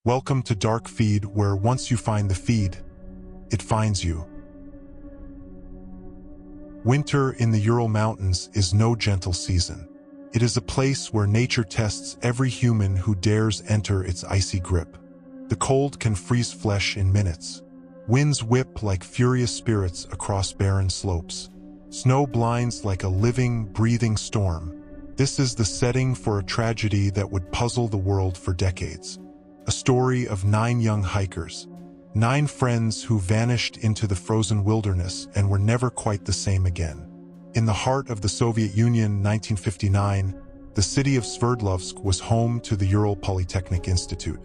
Welcome to Dark Feed, where once you find the feed, it finds you. Winter in the Ural Mountains is no gentle season. It is a place where nature tests every human who dares enter its icy grip. The cold can freeze flesh in minutes. Winds whip like furious spirits across barren slopes. Snow blinds like a living, breathing storm. This is the setting for a tragedy that would puzzle the world for decades. A story of 9 young hikers, 9 friends who vanished into the frozen wilderness and were never quite the same again. In the heart of the Soviet Union, 1959, the city of Sverdlovsk was home to the Ural Polytechnic Institute.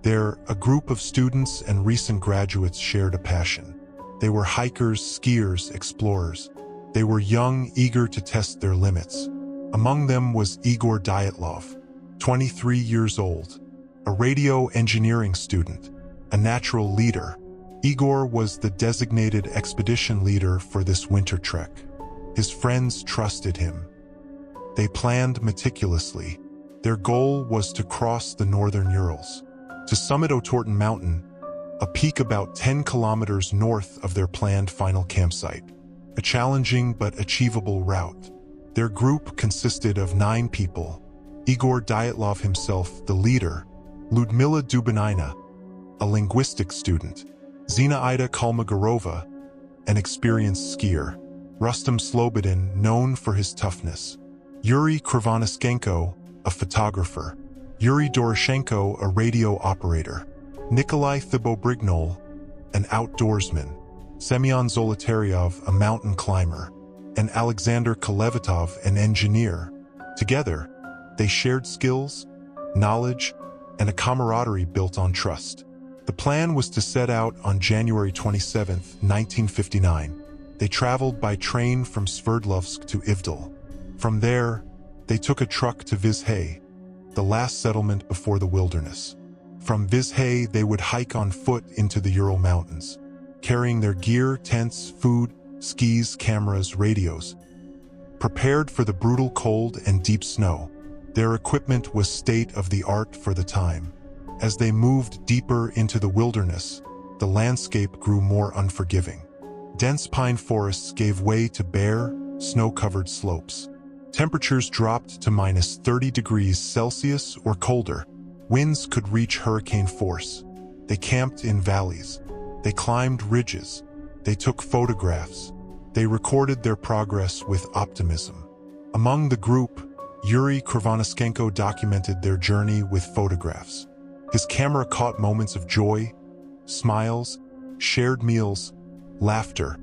There, a group of students and recent graduates shared a passion. They were hikers, skiers, explorers. They were young, eager to test their limits. Among them was Igor Dyatlov, 23 years old, a radio engineering student, a natural leader. Igor was the designated expedition leader for this winter trek. His friends trusted him. They planned meticulously. Their goal was to cross the northern Urals, to summit Otorten Mountain, a peak about 10 kilometers north of their planned final campsite. A challenging but achievable route. Their group consisted of 9 people. Igor Dyatlov himself, the leader, Ludmila Dubinina, a linguistics student, Zinaida Kalmogorova, an experienced skier, Rustam Slobodin, known for his toughness, Yuri Krivonischenko, a photographer, Yuri Doroshenko, a radio operator, Nikolai Thibeaux-Brignol, an outdoorsman, Semyon Zolotaryov, a mountain climber, and Alexander Kolevitov, an engineer. Together, they shared skills, knowledge, and a camaraderie built on trust. The plan was to set out on January 27, 1959. They traveled by train from Sverdlovsk to Ivdel. From there, they took a truck to Vizhay, the last settlement before the wilderness. From Vizhay, they would hike on foot into the Ural Mountains, carrying their gear, tents, food, skis, cameras, radios. Prepared for the brutal cold and deep snow, their equipment was state-of-the-art for the time. As they moved deeper into the wilderness, the landscape grew more unforgiving. Dense pine forests gave way to bare, snow-covered slopes. Temperatures dropped to minus 30 degrees Celsius or colder. Winds could reach hurricane force. They camped in valleys. They climbed ridges. They took photographs. They recorded their progress with optimism. Among the group, Yuri Krivonischenko documented their journey with photographs. His camera caught moments of joy, smiles, shared meals, laughter.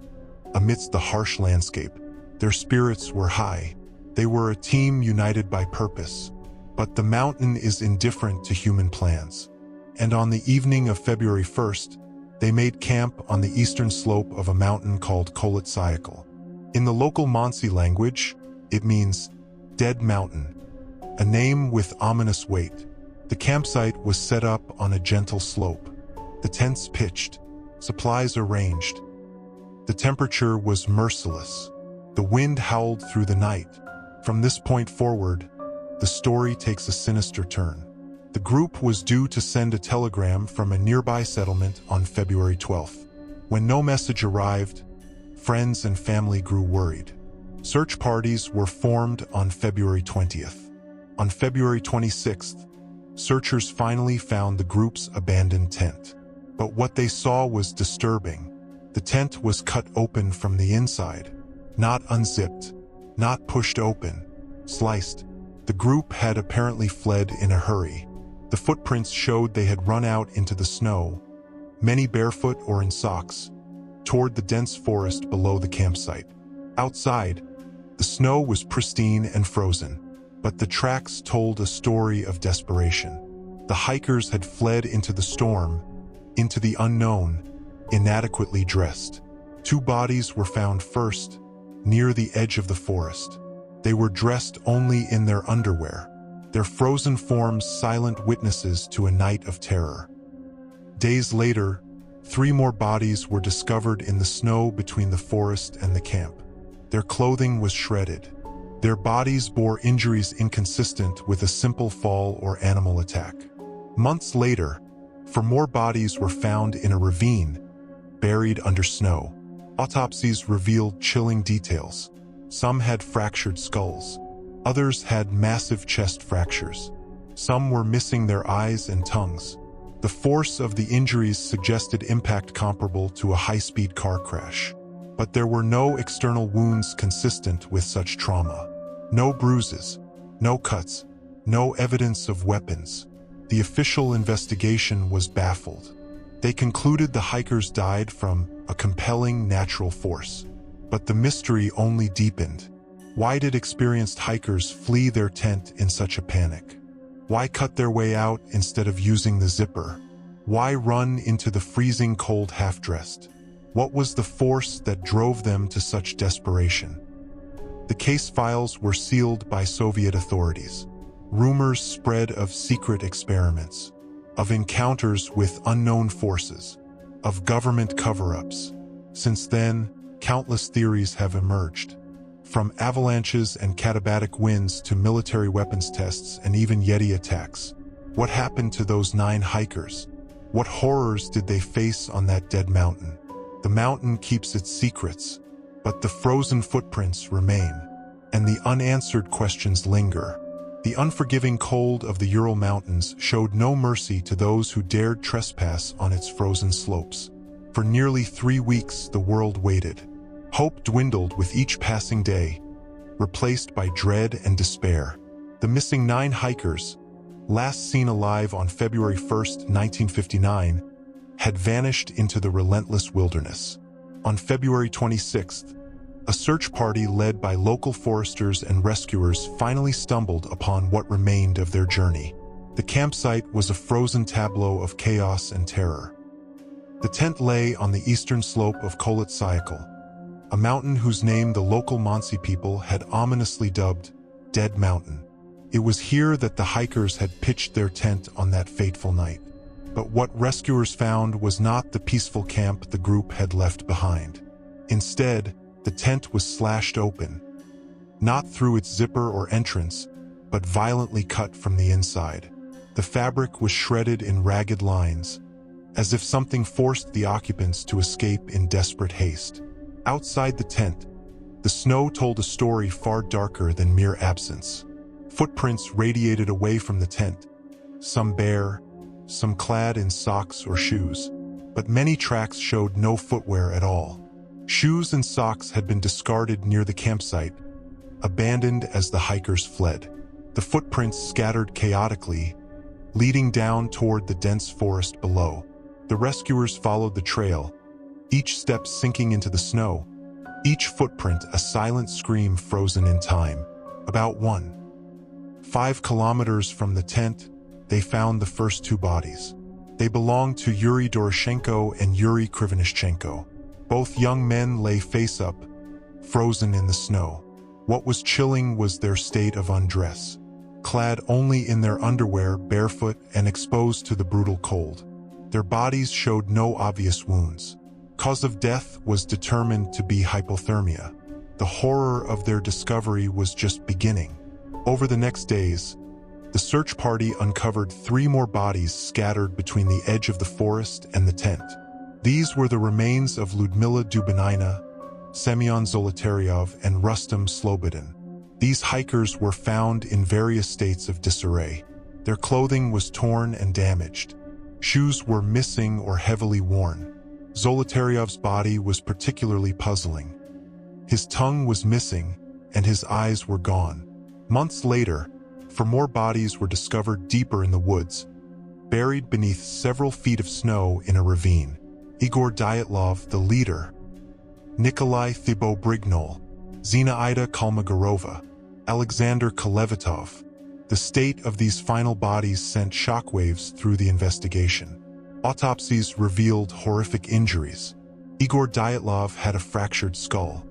Amidst the harsh landscape, their spirits were high. They were a team united by purpose. But the mountain is indifferent to human plans. And on the evening of February 1st, they made camp on the eastern slope of a mountain called Koletsayakal. In the local Mansi language, it means Dead Mountain, a name with ominous weight. The campsite was set up on a gentle slope. The tents pitched, supplies arranged. The temperature was merciless. The wind howled through the night. From this point forward, the story takes a sinister turn. The group was due to send a telegram from a nearby settlement on February 12th. When no message arrived, friends and family grew worried. Search parties were formed on February 20th. On February 26th, searchers finally found the group's abandoned tent. But what they saw was disturbing. The tent was cut open from the inside, not unzipped, not pushed open, sliced. The group had apparently fled in a hurry. The footprints showed they had run out into the snow, many barefoot or in socks, toward the dense forest below the campsite. Outside, the snow was pristine and frozen, but the tracks told a story of desperation. The hikers had fled into the storm, into the unknown, inadequately dressed. 2 bodies were found first, near the edge of the forest. They were dressed only in their underwear, their frozen forms silent witnesses to a night of terror. Days later, 3 more bodies were discovered in the snow between the forest and the camp. Their clothing was shredded. Their bodies bore injuries inconsistent with a simple fall or animal attack. Months later, For more bodies were found in a ravine, buried under snow. Autopsies revealed chilling details. Some had fractured skulls. Others had massive chest fractures. Some were missing their eyes and tongues. The force of the injuries suggested impact comparable to a high-speed car crash. But there were no external wounds consistent with such trauma. No bruises, no cuts, no evidence of weapons. The official investigation was baffled. They concluded the hikers died from a compelling natural force. But the mystery only deepened. Why did experienced hikers flee their tent in such a panic? Why cut their way out instead of using the zipper? Why run into the freezing cold half-dressed? What was the force that drove them to such desperation? The case files were sealed by Soviet authorities. Rumors spread of secret experiments, of encounters with unknown forces, of government cover-ups. Since then, countless theories have emerged. From avalanches and katabatic winds to military weapons tests and even Yeti attacks. What happened to those 9 hikers? What horrors did they face on that dead mountain? The mountain keeps its secrets, but the frozen footprints remain, and the unanswered questions linger. The unforgiving cold of the Ural Mountains showed no mercy to those who dared trespass on its frozen slopes. For nearly 3 weeks, the world waited. Hope dwindled with each passing day, replaced by dread and despair. The missing 9 hikers, last seen alive on February 1, 1959, had vanished into the relentless wilderness. On February 26th, a search party led by local foresters and rescuers finally stumbled upon what remained of their journey. The campsite was a frozen tableau of chaos and terror. The tent lay on the eastern slope of Kholat Syakhl, a mountain whose name the local Mansi people had ominously dubbed Dead Mountain. It was here that the hikers had pitched their tent on that fateful night. But what rescuers found was not the peaceful camp the group had left behind. Instead, the tent was slashed open, not through its zipper or entrance, but violently cut from the inside. The fabric was shredded in ragged lines, as if something forced the occupants to escape in desperate haste. Outside the tent, the snow told a story far darker than mere absence. Footprints radiated away from the tent, some bare, some clad in socks or shoes, but many tracks showed no footwear at all. Shoes and socks had been discarded near the campsite, abandoned as the hikers fled. The footprints scattered chaotically, leading down toward the dense forest below. The rescuers followed the trail, each step sinking into the snow, each footprint a silent scream frozen in time. About 1.5 kilometers from the tent, they found the first 2 bodies. They belonged to Yuri Doroshenko and Yuri Krivonishenko. Both young men lay face up, frozen in the snow. What was chilling was their state of undress. Clad only in their underwear, barefoot and exposed to the brutal cold. Their bodies showed no obvious wounds. Cause of death was determined to be hypothermia. The horror of their discovery was just beginning. Over the next days, the search party uncovered 3 more bodies scattered between the edge of the forest and the tent. These were the remains of Ludmila Dubinina, Semyon Zolotaryov, and Rustam Slobodin. These hikers were found in various states of disarray. Their clothing was torn and damaged. Shoes were missing or heavily worn. Zolotaryov's body was particularly puzzling. His tongue was missing, and his eyes were gone. Months later, 4 more bodies were discovered deeper in the woods, buried beneath several feet of snow in a ravine. Igor Dyatlov, the leader, Nikolai Thibeaux-Brignol, Zinaida Kolmogorova, Alexander Kolevatov. The state of these final bodies sent shockwaves through the investigation. Autopsies revealed horrific injuries. Igor Dyatlov had a fractured skull.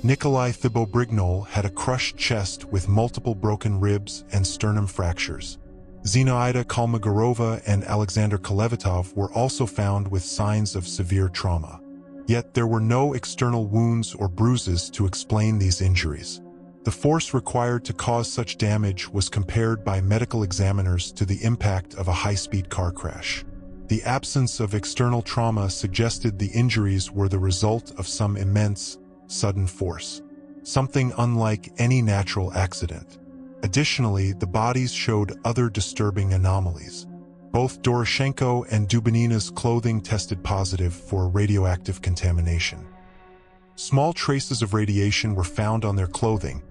Nikolai Thibeaux-Brignol had a crushed chest with multiple broken ribs and sternum fractures. Zinaida Kolmogorova and Alexander Kolevatov were also found with signs of severe trauma. Yet there were no external wounds or bruises to explain these injuries. The force required to cause such damage was compared by medical examiners to the impact of a high-speed car crash. The absence of external trauma suggested the injuries were the result of some immense, sudden force, something unlike any natural accident. Additionally, the bodies showed other disturbing anomalies. Both Doroshenko and Dubinina's clothing tested positive for radioactive contamination. Small traces of radiation were found on their clothing,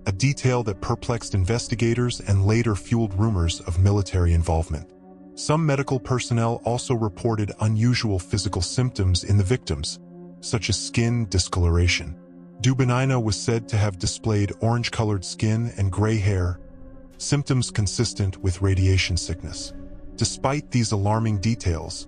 a detail that perplexed investigators and later fueled rumors of military involvement. Some medical personnel also reported unusual physical symptoms in the victims, such as skin discoloration. Dubinina was said to have displayed orange-colored skin and gray hair, symptoms consistent with radiation sickness. Despite these alarming details,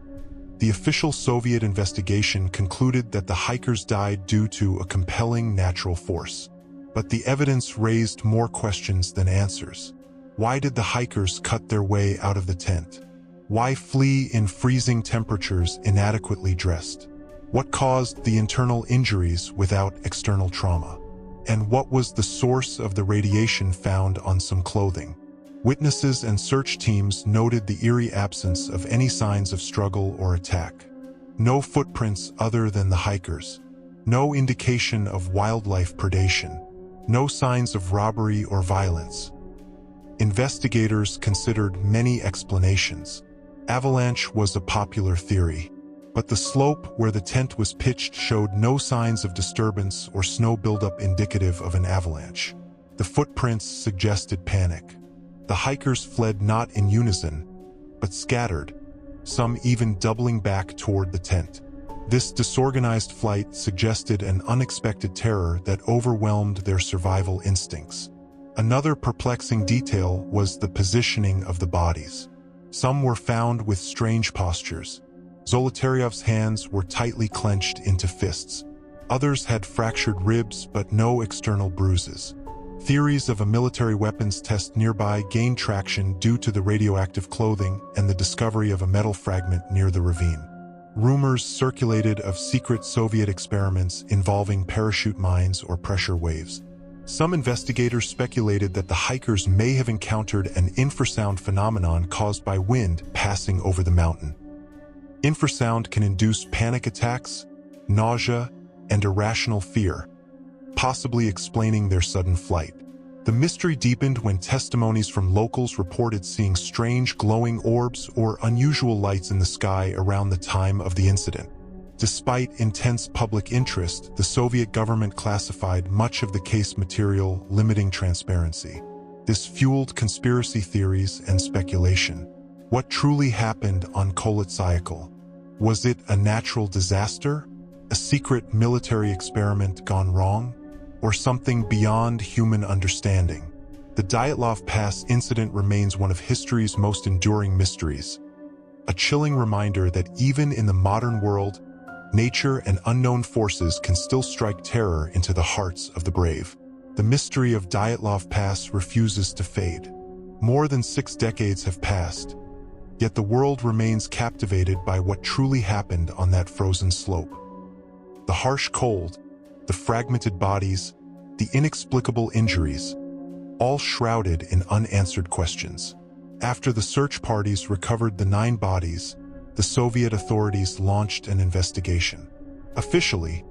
the official Soviet investigation concluded that the hikers died due to a compelling natural force. But the evidence raised more questions than answers. Why did the hikers cut their way out of the tent? Why flee in freezing temperatures inadequately dressed? What caused the internal injuries without external trauma? And what was the source of the radiation found on some clothing? Witnesses and search teams noted the eerie absence of any signs of struggle or attack. No footprints other than the hikers. No indication of wildlife predation. No signs of robbery or violence. Investigators considered many explanations. Avalanche was a popular theory, but the slope where the tent was pitched showed no signs of disturbance or snow buildup indicative of an avalanche. The footprints suggested panic. The hikers fled not in unison, but scattered, some even doubling back toward the tent. This disorganized flight suggested an unexpected terror that overwhelmed their survival instincts. Another perplexing detail was the positioning of the bodies. Some were found with strange postures. Zolotaryov's hands were tightly clenched into fists. Others had fractured ribs but no external bruises. Theories of a military weapons test nearby gained traction due to the radioactive clothing and the discovery of a metal fragment near the ravine. Rumors circulated of secret Soviet experiments involving parachute mines or pressure waves. Some investigators speculated that the hikers may have encountered an infrasound phenomenon caused by wind passing over the mountain. Infrasound can induce panic attacks, nausea, and irrational fear, possibly explaining their sudden flight. The mystery deepened when testimonies from locals reported seeing strange glowing orbs or unusual lights in the sky around the time of the incident. Despite intense public interest, the Soviet government classified much of the case material, limiting transparency. This fueled conspiracy theories and speculation. What truly happened on Kolytsyakhl? Was it a natural disaster? A secret military experiment gone wrong? Or something beyond human understanding? The Dyatlov Pass incident remains one of history's most enduring mysteries. A chilling reminder that even in the modern world, nature and unknown forces can still strike terror into the hearts of the brave. The mystery of Dyatlov Pass refuses to fade. More than 6 decades have passed, yet the world remains captivated by what truly happened on that frozen slope. The harsh cold, the fragmented bodies, the inexplicable injuries, all shrouded in unanswered questions. After the search parties recovered the 9 bodies, the Soviet authorities launched an investigation. Officially,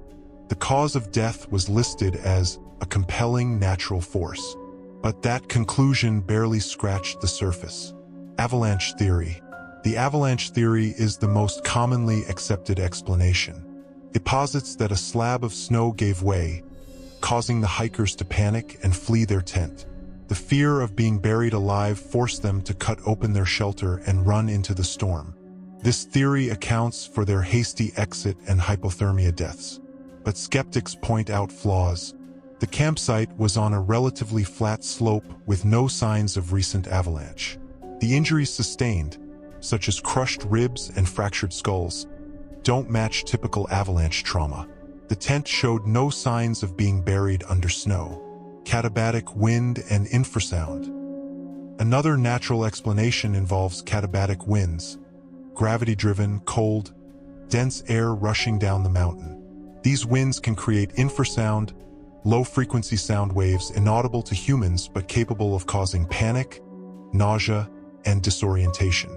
the cause of death was listed as a compelling natural force, but that conclusion barely scratched the surface. Avalanche theory. The avalanche theory is the most commonly accepted explanation. It posits that a slab of snow gave way, causing the hikers to panic and flee their tent. The fear of being buried alive forced them to cut open their shelter and run into the storm. This theory accounts for their hasty exit and hypothermia deaths. But skeptics point out flaws. The campsite was on a relatively flat slope with no signs of recent avalanche. The injuries sustained, such as crushed ribs and fractured skulls, don't match typical avalanche trauma. The tent showed no signs of being buried under snow. Katabatic wind and infrasound. Another natural explanation involves katabatic winds, gravity-driven, cold, dense air rushing down the mountain. These winds can create infrasound, low-frequency sound waves inaudible to humans but capable of causing panic, nausea, and disorientation.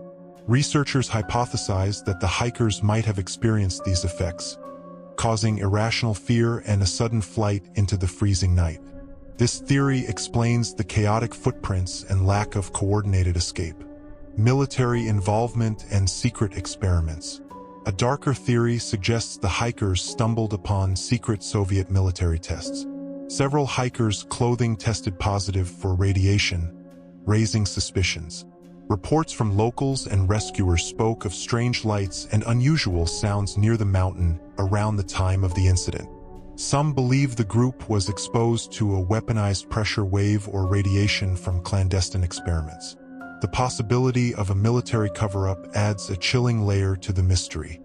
Researchers hypothesized that the hikers might have experienced these effects, causing irrational fear and a sudden flight into the freezing night. This theory explains the chaotic footprints and lack of coordinated escape. Military involvement and secret experiments. A darker theory suggests the hikers stumbled upon secret Soviet military tests. Several hikers' clothing tested positive for radiation, raising suspicions. Reports from locals and rescuers spoke of strange lights and unusual sounds near the mountain around the time of the incident. Some believe the group was exposed to a weaponized pressure wave or radiation from clandestine experiments. The possibility of a military cover-up adds a chilling layer to the mystery.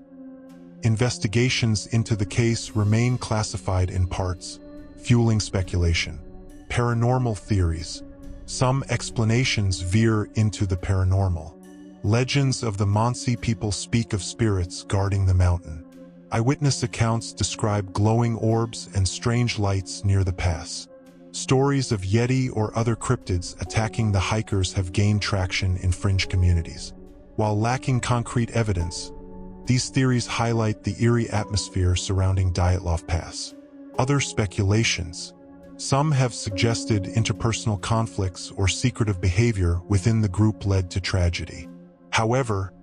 Investigations into the case remain classified in parts, fueling speculation. Paranormal theories. Some explanations veer into the paranormal. Legends of the Mansi people speak of spirits guarding the mountain. Eyewitness accounts describe glowing orbs and strange lights near the pass. Stories of Yeti or other cryptids attacking the hikers have gained traction in fringe communities. While lacking concrete evidence, these theories highlight the eerie atmosphere surrounding Dyatlov Pass. Other speculations. Some have suggested interpersonal conflicts or secretive behavior within the group led to tragedy. However,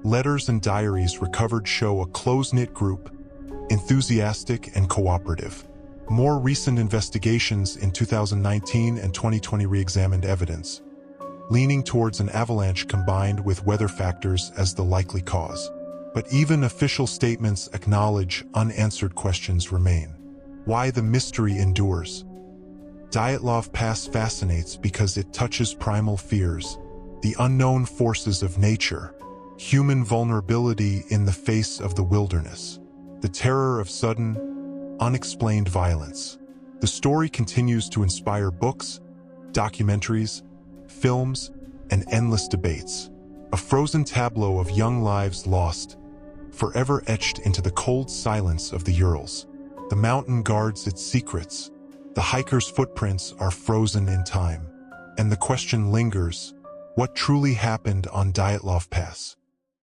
letters and diaries recovered show a close-knit group, enthusiastic and cooperative. More recent investigations in 2019 and 2020 re-examined evidence, leaning towards an avalanche combined with weather factors as the likely cause. But even official statements acknowledge unanswered questions remain. Why the mystery endures. Dyatlov Pass fascinates because it touches primal fears, the unknown forces of nature, human vulnerability in the face of the wilderness, the terror of sudden, unexplained violence. The story continues to inspire books, documentaries, films, and endless debates. A frozen tableau of young lives lost, forever etched into the cold silence of the Urals. The mountain guards its secrets. The hikers' footprints are frozen in time. And the question lingers, what truly happened on Dyatlov Pass?